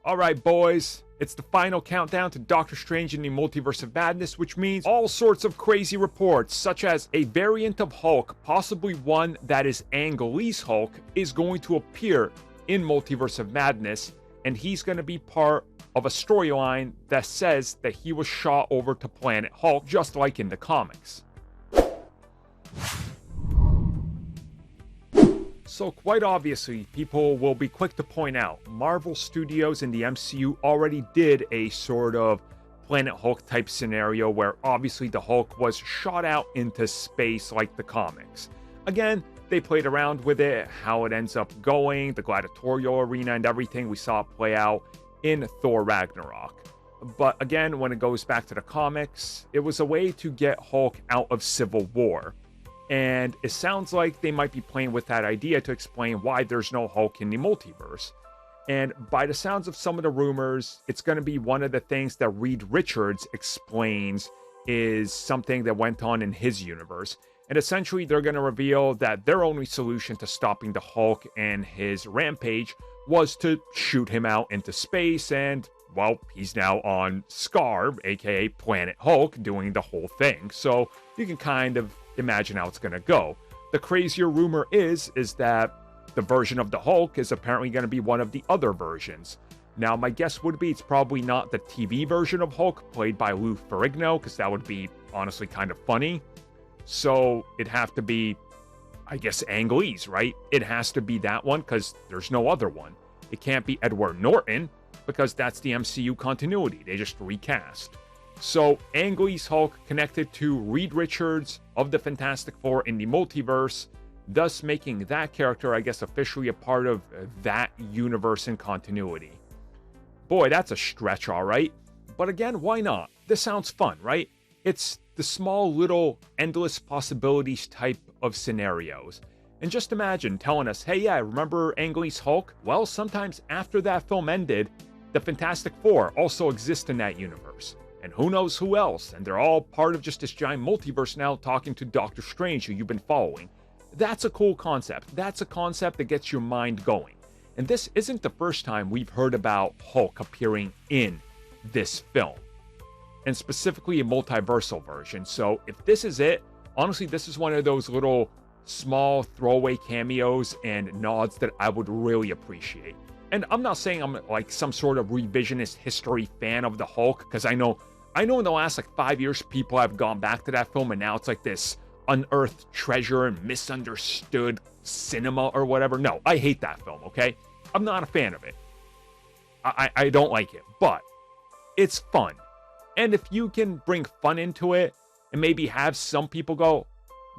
Alright boys, it's the final countdown to Doctor Strange in the Multiverse of Madness, which means all sorts of crazy reports, such as a variant of Hulk, possibly one that is Ang Lee's Hulk, is going to appear in Multiverse of Madness, and he's going to be part of a storyline that says that he was shot over to Planet Hulk, just like in the comics. So quite obviously, people will be quick to point out, Marvel Studios in the MCU already did a sort of Planet Hulk type scenario where obviously the Hulk was shot out into space like the comics. Again, they played around with it, how it ends up going, the gladiatorial arena and everything. We saw it play out in Thor Ragnarok. But again, when it goes back to the comics, it was a way to get Hulk out of Civil War. And it sounds like they might be playing with that idea to explain why there's no Hulk in the multiverse. And by the sounds of some of the rumors, it's going to be one of the things that Reed Richards explains is something that went on in his universe. And essentially, they're going to reveal that their only solution to stopping the Hulk and his rampage was to shoot him out into space. And, well, he's now on Scar, aka Planet Hulk, doing the whole thing. So you can kind of imagine how it's going to go. The crazier rumor is that the version of the Hulk is apparently going to be one of the other versions. Now, my guess would be it's probably not the TV version of Hulk played by Lou Ferrigno, because that would be honestly kind of funny. So it'd have to be, I guess, Ang Lee's, right? It has to be that one because there's no other one. It can't be Edward Norton because that's the MCU continuity. They just recast. So Ang Lee's Hulk connected to Reed Richards of the Fantastic Four in the multiverse, thus making that character, I guess, officially a part of that universe and continuity. Boy, that's a stretch, all right. But again, why not? This sounds fun, right? It's the small little endless possibilities type of scenarios. And just imagine telling us, hey, yeah, remember Ang Lee's Hulk? Well, sometimes after that film ended, the Fantastic Four also exist in that universe. And who knows who else, and they're all part of just this giant multiverse now talking to Doctor Strange, who you've been following. That's a cool concept. That's a concept that gets your mind going. And this isn't the first time we've heard about Hulk appearing in this film, and specifically a multiversal version. So if this is it, honestly, this is one of those little small throwaway cameos and nods that I would really appreciate. And I'm not saying I'm like some sort of revisionist history fan of the Hulk, because I know in the last 5 years, people have gone back to that film, and now it's like this unearthed treasure and misunderstood cinema or whatever. No, I hate that film, okay? I'm not a fan of it. I don't like it, but it's fun. And if you can bring fun into it and maybe have some people go,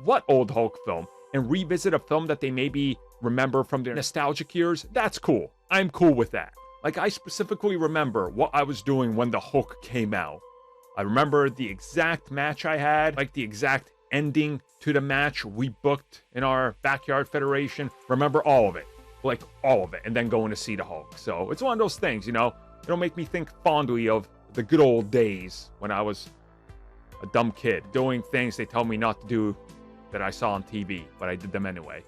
what old Hulk film? And revisit a film that they maybe remember from their nostalgic years, that's cool. I'm cool with that. Like, I specifically remember what I was doing when the Hulk came out. I remember the exact match I had, like the exact ending to the match we booked in our backyard federation. Remember all of it, like all of it, and then going to see the Hulk. So it's one of those things, you know, it'll make me think fondly of the good old days when I was a dumb kid doing things they tell me not to do that I saw on TV, but I did them anyway.